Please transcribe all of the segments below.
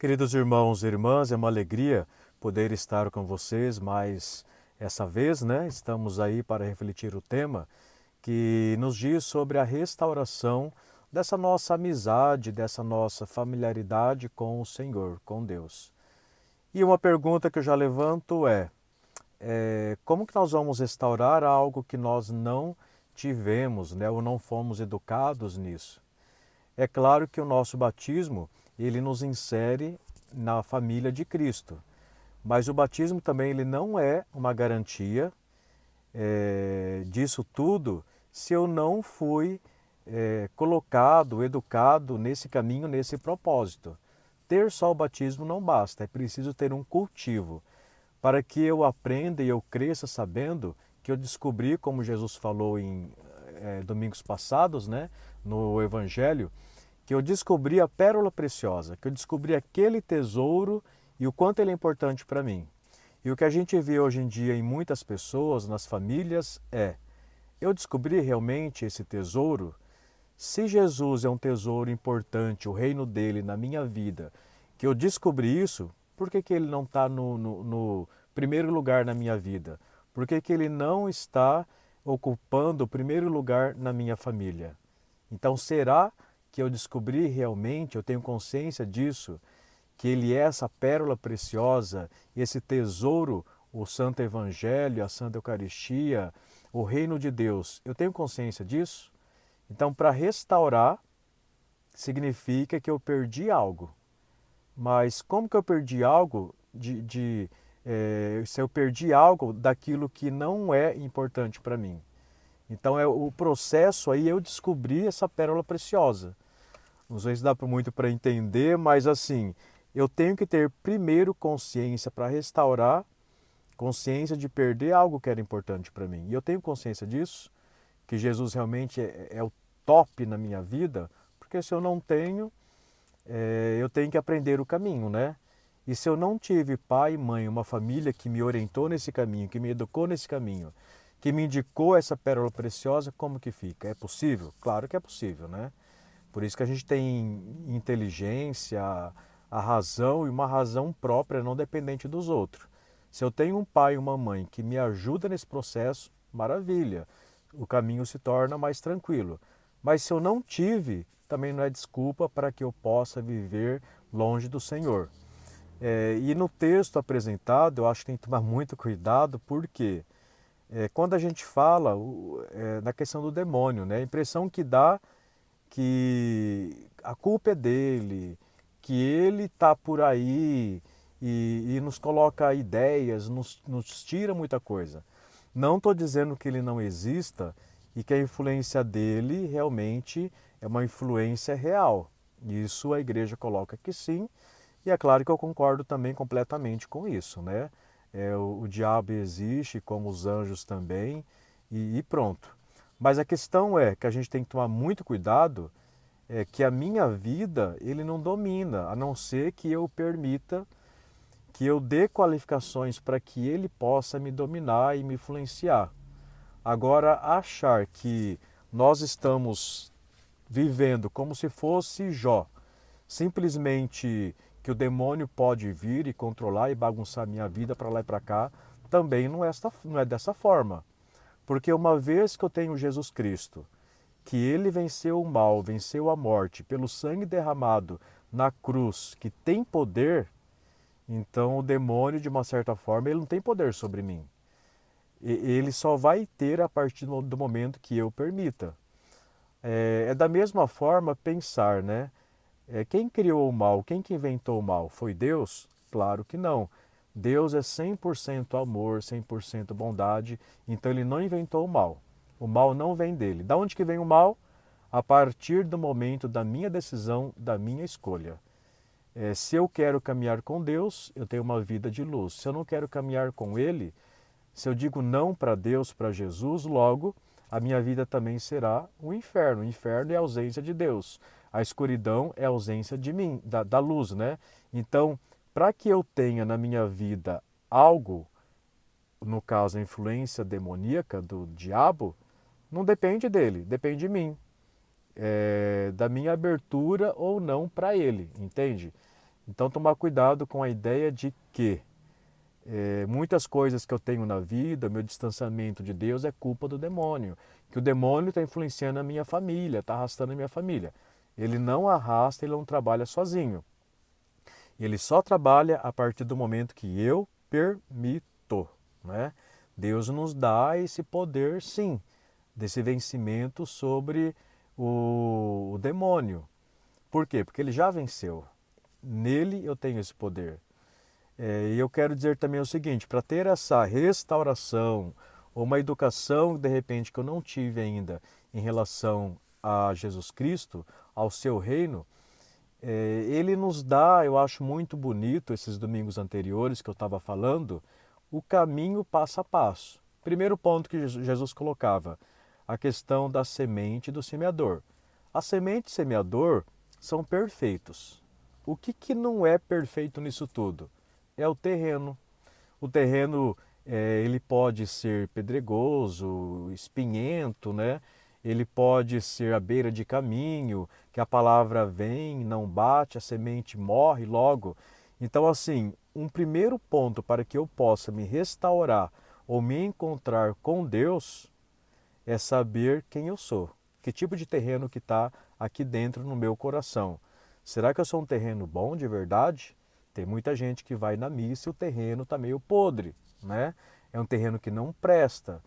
Queridos irmãos e irmãs, é uma alegria poder estar com vocês mais essa vez, né? Estamos aí para refletir o tema que nos diz sobre a restauração dessa nossa amizade, dessa nossa familiaridade com o Senhor, com Deus. E uma pergunta que eu já levanto é como que nós vamos restaurar algo que nós não tivemos, né? Ou não fomos educados nisso? É claro que o nosso batismo, ele nos insere na família de Cristo. Mas o batismo também ele não é uma garantia disso tudo se eu não fui colocado, educado nesse caminho, nesse propósito. Ter só o batismo não basta, é preciso ter um cultivo para que eu aprenda e eu cresça sabendo que eu descobri, como Jesus falou em domingos passados, né, no Evangelho, que eu descobri a pérola preciosa, que eu descobri aquele tesouro e o quanto ele é importante para mim. E o que a gente vê hoje em dia em muitas pessoas, nas famílias, eu descobri realmente esse tesouro? Se Jesus é um tesouro importante, o reino dele na minha vida, que eu descobri isso, por que ele não está no primeiro lugar na minha vida? Por que ele não está ocupando o primeiro lugar na minha família? Então, será que eu descobri realmente, eu tenho consciência disso, que ele é essa pérola preciosa, esse tesouro, o Santo Evangelho, a Santa Eucaristia, o reino de Deus? Eu tenho consciência disso? Então, para restaurar, significa que eu perdi algo. Mas como que eu perdi algo se eu perdi algo daquilo que não é importante para mim? Então, o processo aí eu descobri essa pérola preciosa. Não sei se dá muito para entender, mas assim, eu tenho que ter primeiro consciência para restaurar, consciência de perder algo que era importante para mim. E eu tenho consciência disso, que Jesus realmente é o top na minha vida, porque se eu não tenho, eu tenho que aprender o caminho, né? E se eu não tive pai, mãe, uma família que me orientou nesse caminho, que me educou nesse caminho, que me indicou essa pérola preciosa, como que fica? É possível? Claro que é possível, né? Por isso que a gente tem inteligência, a razão e uma razão própria, não dependente dos outros. Se eu tenho um pai e uma mãe que me ajuda nesse processo, maravilha, o caminho se torna mais tranquilo. Mas se eu não tive, também não é desculpa para que eu possa viver longe do Senhor. E no texto apresentado, eu acho que tem que tomar muito cuidado, porque quando a gente fala na questão do demônio, né, a impressão que dá que a culpa é dele, que ele está por aí e nos coloca ideias, nos tira muita coisa. Não estou dizendo que ele não exista e que a influência dele realmente é uma influência real. Isso a igreja coloca que sim, e é claro que eu concordo também completamente com isso, né? O diabo existe, como os anjos também, e pronto. Mas a questão é que a gente tem que tomar muito cuidado, que a minha vida ele não domina, a não ser que eu permita que eu dê qualificações para que ele possa me dominar e me influenciar. Agora, achar que nós estamos vivendo como se fosse Jó, simplesmente que o demônio pode vir e controlar e bagunçar minha vida para lá e para cá, também não é dessa forma. Porque uma vez que eu tenho Jesus Cristo, que ele venceu o mal, venceu a morte, pelo sangue derramado na cruz, que tem poder, então o demônio, de uma certa forma, ele não tem poder sobre mim. Ele só vai ter a partir do momento que eu permita. É da mesma forma pensar, né? Quem criou o mal, quem que inventou o mal? Foi Deus? Claro que não. Deus é 100% amor, 100% bondade, então ele não inventou o mal. O mal não vem dele. Da onde que vem o mal? A partir do momento da minha decisão, da minha escolha. Se eu quero caminhar com Deus, eu tenho uma vida de luz. Se eu não quero caminhar com Ele, se eu digo não para Deus, para Jesus, logo a minha vida também será um inferno. O inferno é a ausência de Deus. A escuridão é a ausência de mim, da luz, né? Então, para que eu tenha na minha vida algo, no caso a influência demoníaca do diabo, não depende dele, depende de mim. Da minha abertura ou não para ele, entende? Então, tomar cuidado com a ideia de que muitas coisas que eu tenho na vida, meu distanciamento de Deus é culpa do demônio, que o demônio está influenciando a minha família, está arrastando a minha família. Ele não arrasta, ele não trabalha sozinho. Ele só trabalha a partir do momento que eu permito, né? Deus nos dá esse poder, sim, desse vencimento sobre o demônio. Por quê? Porque ele já venceu. Nele eu tenho esse poder. E eu quero dizer também o seguinte, para ter essa restauração ou uma educação, de repente, que eu não tive ainda em relação a Jesus Cristo, ao seu reino, ele nos dá, eu acho muito bonito, esses domingos anteriores que eu estava falando, o caminho passo a passo. Primeiro ponto que Jesus colocava, a questão da semente e do semeador. A semente e o semeador são perfeitos. O que não é perfeito nisso tudo? É o terreno. O terreno ele pode ser pedregoso, espinhento, né? Ele pode ser à beira de caminho, que a palavra vem, não bate, a semente morre logo. Então, assim, um primeiro ponto para que eu possa me restaurar ou me encontrar com Deus é saber quem eu sou. Que tipo de terreno que está aqui dentro no meu coração. Será que eu sou um terreno bom de verdade? Tem muita gente que vai na missa e o terreno está meio podre, né? É um terreno que não presta.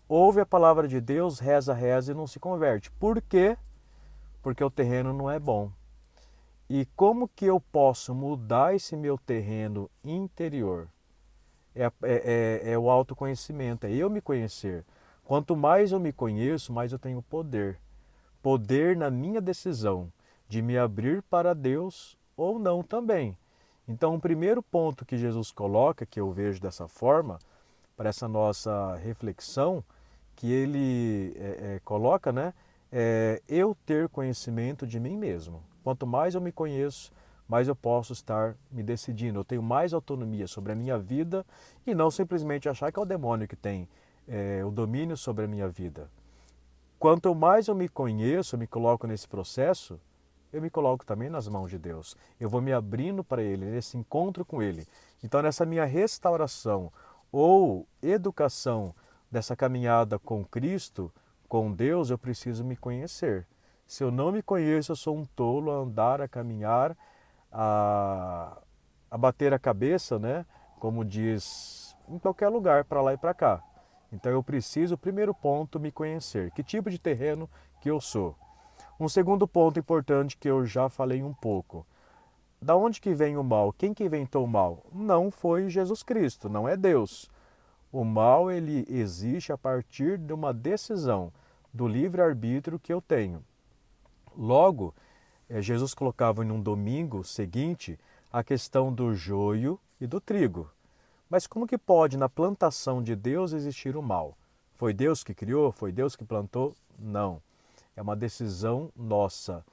Ouve a palavra de Deus, reza, reza e não se converte. Por quê? Porque o terreno não é bom. E como que eu posso mudar esse meu terreno interior? É o autoconhecimento, é eu me conhecer. Quanto mais eu me conheço, mais eu tenho poder. Poder na minha decisão de me abrir para Deus ou não também. Então, o primeiro ponto que Jesus coloca, que eu vejo dessa forma, para essa nossa reflexão, que ele coloca, né? É eu ter conhecimento de mim mesmo. Quanto mais eu me conheço, mais eu posso estar me decidindo. Eu tenho mais autonomia sobre a minha vida e não simplesmente achar que é o demônio que tem o domínio sobre a minha vida. Quanto mais eu me conheço, eu me coloco nesse processo, eu me coloco também nas mãos de Deus. Eu vou me abrindo para Ele, nesse encontro com Ele. Então, nessa minha restauração ou educação dessa caminhada com Cristo, com Deus, eu preciso me conhecer. Se eu não me conheço, eu sou um tolo a andar, a caminhar, a, a bater a cabeça, né? Como diz, em qualquer lugar, para lá e para cá. Então eu preciso, primeiro ponto, me conhecer. Que tipo de terreno que eu sou? Um segundo ponto importante que eu já falei um pouco. Da onde que vem o mal? Quem que inventou o mal? Não foi Jesus Cristo, não é Deus. O mal ele existe a partir de uma decisão do livre-arbítrio que eu tenho. Logo, Jesus colocava em um domingo seguinte a questão do joio e do trigo. Mas como que pode na plantação de Deus existir o mal? Foi Deus que criou? Foi Deus que plantou? Não. É uma decisão nossa.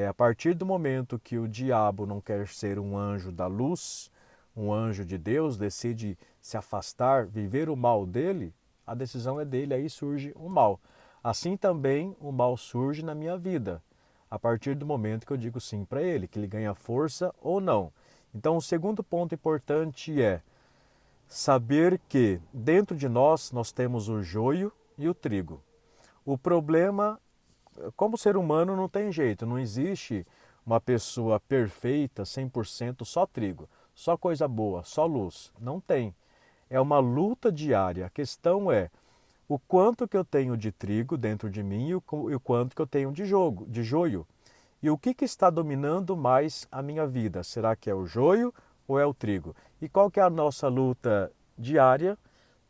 A partir do momento que o diabo não quer ser um anjo da luz, um anjo de Deus, decide se afastar, viver o mal dele, a decisão é dele, aí surge o mal. Assim também o mal surge na minha vida, a partir do momento que eu digo sim para ele, que ele ganha força ou não. Então, o segundo ponto importante é saber que dentro de nós temos o joio e o trigo. O problema, como ser humano, não tem jeito, não existe uma pessoa perfeita, 100% só trigo, só coisa boa, só luz. Não tem. É uma luta diária. A questão é o quanto que eu tenho de trigo dentro de mim e o quanto que eu tenho de joio. E o que está dominando mais a minha vida? Será que é o joio ou é o trigo? E qual que é a nossa luta diária?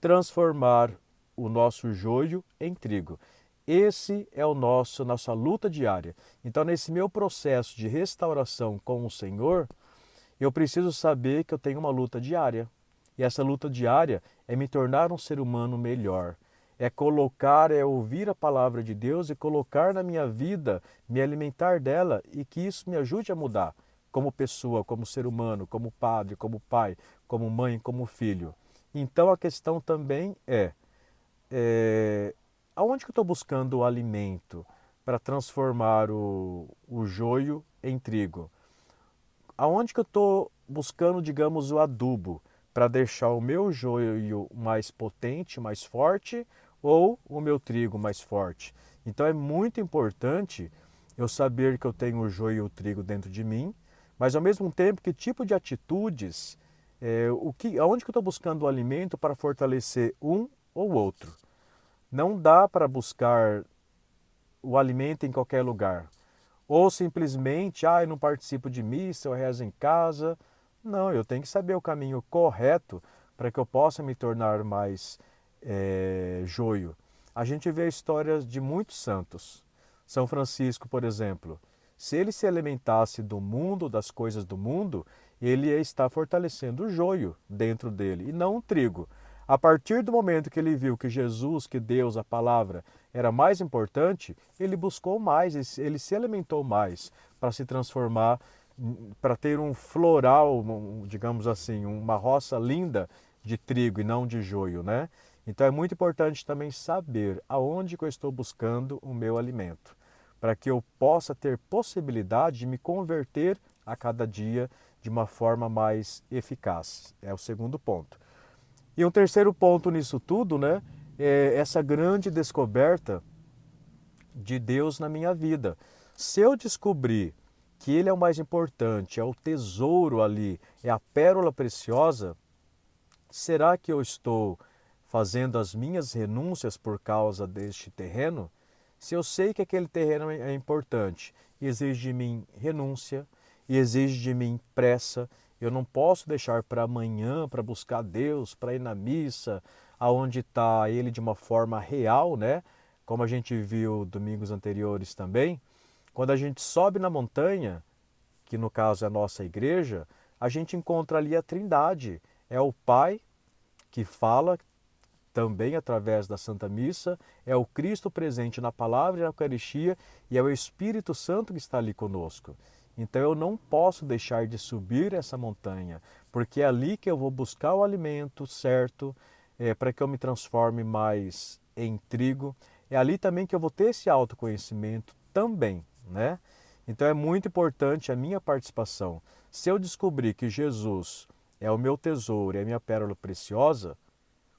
Transformar o nosso joio em trigo. Esse é o nossa luta diária. Então, nesse meu processo de restauração com o Senhor, eu preciso saber que eu tenho uma luta diária. E essa luta diária é me tornar um ser humano melhor. É colocar, é ouvir a palavra de Deus e colocar na minha vida, me alimentar dela e que isso me ajude a mudar como pessoa, como ser humano, como padre, como pai, como mãe, como filho. Então a questão também é aonde que eu estou buscando o alimento para transformar o joio em trigo? aonde que eu estou buscando, digamos, o adubo para deixar o meu joio mais potente, mais forte, ou o meu trigo mais forte. Então é muito importante eu saber que eu tenho o joio e o trigo dentro de mim, mas ao mesmo tempo que tipo de atitudes, aonde que eu estou buscando o alimento para fortalecer um ou outro. Não dá para buscar o alimento em qualquer lugar. Ou simplesmente, eu não participo de missa, eu rezo em casa. Não, eu tenho que saber o caminho correto para que eu possa me tornar mais joio. A gente vê histórias de muitos santos. São Francisco, por exemplo, se ele se alimentasse do mundo, das coisas do mundo, ele ia estar fortalecendo o joio dentro dele e não o trigo. A partir do momento que ele viu que Jesus, que Deus, a palavra, era mais importante, ele buscou mais, ele se alimentou mais para se transformar, para ter um floral, digamos assim, uma roça linda de trigo e não de joio, né? Então é muito importante também saber aonde que eu estou buscando o meu alimento, para que eu possa ter possibilidade de me converter a cada dia de uma forma mais eficaz. É o segundo ponto. E um terceiro ponto nisso tudo, né, é essa grande descoberta de Deus na minha vida. Se eu descobrir que Ele é o mais importante, é o tesouro ali, é a pérola preciosa, será que eu estou fazendo as minhas renúncias por causa deste terreno? Se eu sei que aquele terreno é importante, exige de mim renúncia, exige de mim pressa, eu não posso deixar para amanhã para buscar Deus, para ir na missa, aonde está Ele de uma forma real, né? Como a gente viu domingos anteriores também, quando a gente sobe na montanha, que no caso é a nossa igreja, a gente encontra ali a Trindade. É o Pai que fala também através da Santa Missa, é o Cristo presente na palavra e na Eucaristia e é o Espírito Santo que está ali conosco. Então eu não posso deixar de subir essa montanha, porque é ali que eu vou buscar o alimento certo, para que eu me transforme mais em trigo. É ali também que eu vou ter esse autoconhecimento também, né? Então é muito importante a minha participação. Se eu descobrir que Jesus é o meu tesouro, é a minha pérola preciosa,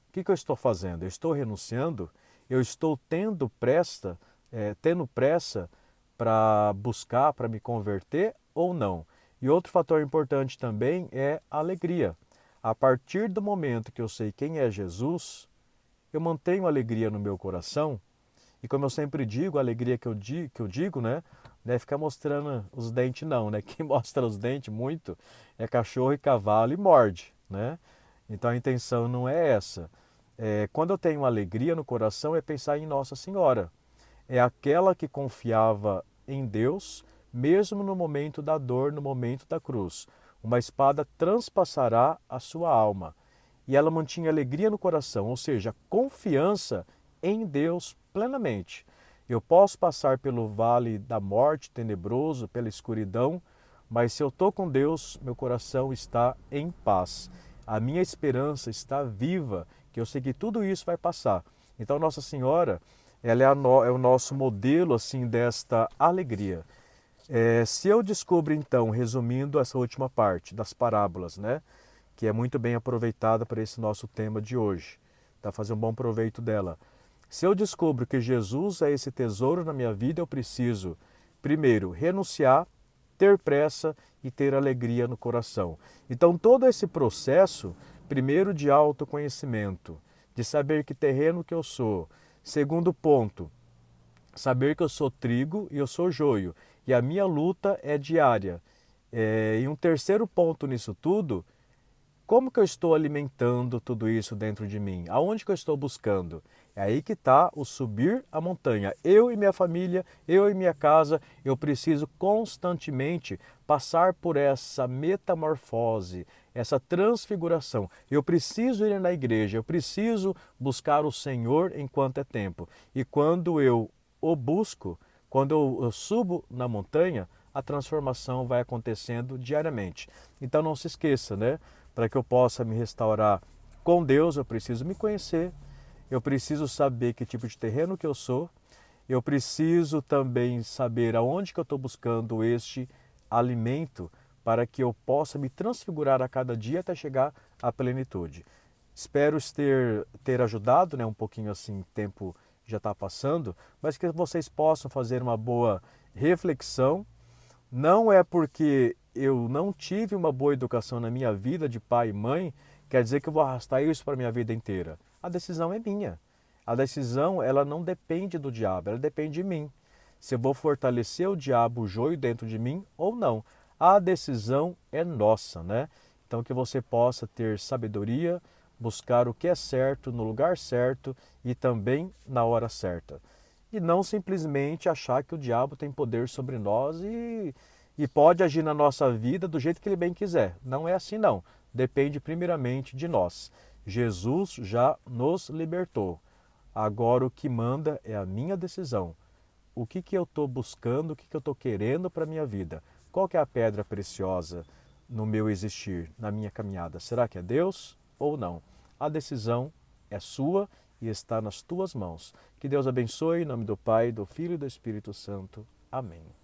o que eu estou fazendo? Eu estou renunciando? Eu estou tendo pressa para buscar, para me converter ou não? E outro fator importante também é a alegria. A partir do momento que eu sei quem é Jesus, eu mantenho alegria no meu coração. E como eu sempre digo, a alegria que eu digo, né? Não é ficar mostrando os dentes não, né? Quem mostra os dentes muito é cachorro e cavalo e morde, né? Então a intenção não é essa. Quando eu tenho alegria no coração é pensar em Nossa Senhora. É aquela que confiava em Deus, mesmo no momento da dor, no momento da cruz. Uma espada transpassará a sua alma. E ela mantinha alegria no coração, ou seja, confiança em Deus plenamente. Eu posso passar pelo vale da morte tenebroso, pela escuridão, mas se eu estou com Deus, meu coração está em paz. A minha esperança está viva, que eu sei que tudo isso vai passar. Então Nossa Senhora, ela é o nosso modelo assim desta alegria. Se eu descubro então, resumindo essa última parte das parábolas, né, que é muito bem aproveitada para esse nosso tema de hoje, tá? Fazer um bom proveito dela. Se eu descubro que Jesus é esse tesouro na minha vida, eu preciso, primeiro, renunciar, ter pressa e ter alegria no coração. Então, todo esse processo, primeiro de autoconhecimento, de saber que terreno que eu sou. Segundo ponto, saber que eu sou trigo e eu sou joio. E a minha luta é diária. E um terceiro ponto nisso tudo, como que eu estou alimentando tudo isso dentro de mim? Aonde que eu estou buscando? É aí que está o subir a montanha. Eu e minha família, eu e minha casa, eu preciso constantemente passar por essa metamorfose, essa transfiguração. Eu preciso ir na igreja, eu preciso buscar o Senhor enquanto é tempo. E quando eu o busco, quando eu subo na montanha, a transformação vai acontecendo diariamente. Então não se esqueça, né? Para que eu possa me restaurar com Deus, eu preciso me conhecer, eu preciso saber que tipo de terreno que eu sou, eu preciso também saber aonde que eu estou buscando este alimento para que eu possa me transfigurar a cada dia até chegar à plenitude. Espero ter ajudado, né, um pouquinho assim, o tempo já está passando, mas que vocês possam fazer uma boa reflexão. Não é porque eu não tive uma boa educação na minha vida de pai e mãe, quer dizer que eu vou arrastar isso para a minha vida inteira. A decisão é minha. A decisão, ela não depende do diabo, ela depende de mim. Se eu vou fortalecer o diabo, o joio dentro de mim ou não. A decisão é nossa, né? Então que você possa ter sabedoria, buscar o que é certo no lugar certo e também na hora certa. E não simplesmente achar que o diabo tem poder sobre nós e pode agir na nossa vida do jeito que ele bem quiser. Não é assim não. Depende primeiramente de nós. Jesus já nos libertou. Agora o que manda é a minha decisão. O que eu estou buscando, o que eu estou querendo para a minha vida? Qual que é a pedra preciosa no meu existir, na minha caminhada? Será que é Deus ou não? A decisão é sua e está nas tuas mãos. Que Deus abençoe, em nome do Pai, do Filho e do Espírito Santo. Amém.